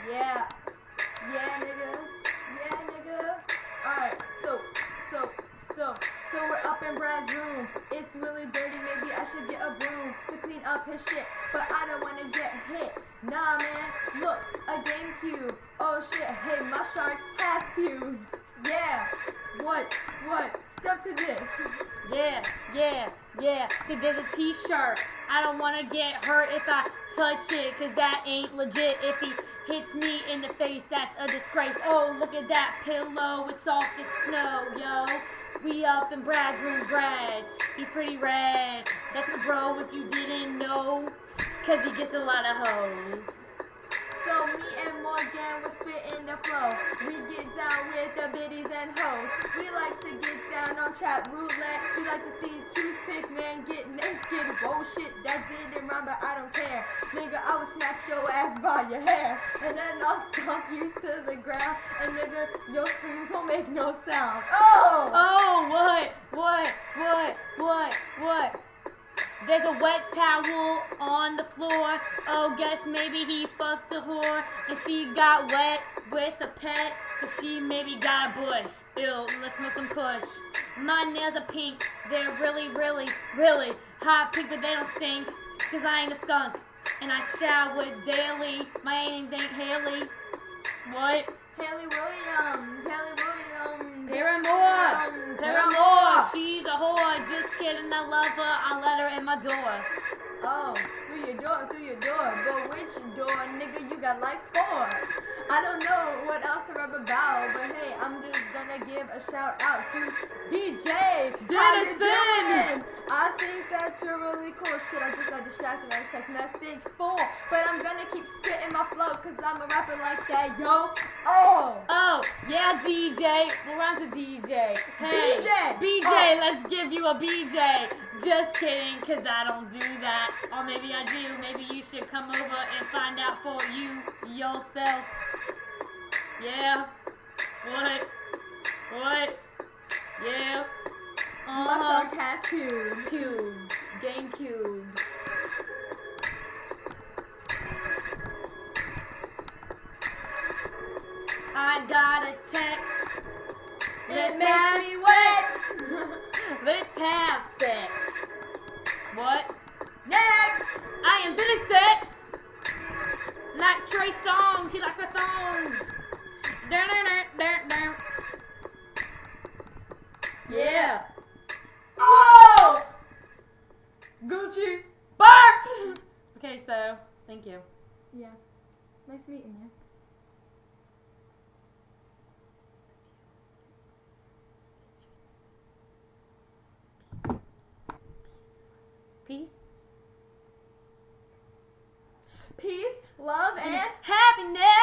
Yeah. Yeah, nigga. Yeah, nigga. Alright, so we're up in Brad's room. It's really dirty, maybe I should get a broom to clean up his shit. But I don't wanna get hit. Nah, man, look, a GameCube. Oh shit, hey, my shark has pubes. Yeah, what, step to this. Yeah. See, there's a T-shirt. I don't want to get hurt if I touch it, cause that ain't legit. If he hits me in the face, that's a disgrace. Oh, look at that pillow, it's soft as snow, yo. We up in Brad's room, Brad. He's pretty rad. That's my bro if you didn't know, cause he gets a lot of hoes. So me and Morgan, we're spitting the flow. We get down with the biddies and hoes. We like to get down on chat roulette. We like to see Toothpick Man get naked. Whoa shit, that didn't rhyme, but I don't care. Nigga, I will snatch your ass by your hair. And then I'll stomp you to the ground. And nigga, your screams won't make no sound. Oh, what? There's a wet towel on the floor. Oh, guess maybe he fucked a whore. And she got wet with a pet. Cause she maybe got a bush. Ew, let's smoke some kush. My nails are pink. They're really hot pink, but they don't stink. Cause I ain't a skunk. And I shower daily. My name's ain't Haley. What? Haley Williams. Paramore. She's a whore. Just kidding, I love her. I let her in my door. Oh, through your door. But which door, nigga, you got like 4? I don't know what else to rap about, but hey, I'm just gonna give a shout out to DJ Dennison. I think that you're really cool. Shit, I just got distracted on text message 4. But I'm gonna keep spitting my flow, cause I'm a rapper like that, yo. Oh, yeah, DJ. What rhymes with DJ? Hey, BJ, let's give you a BJ. Just kidding, cause I don't do that. Or maybe I do. Maybe you should come over and find out for you yourself. Yeah. What? Yeah. My shark has cubes. GameCube. I got a text. It makes me wet. Let's have sex. What? Next. I invented sex. Like Trey Songz, he likes my thongs. Yeah. Oh! Gucci. Bark! Okay, so, thank you. Yeah. Nice meeting you. Peace. Peace, love, and happiness!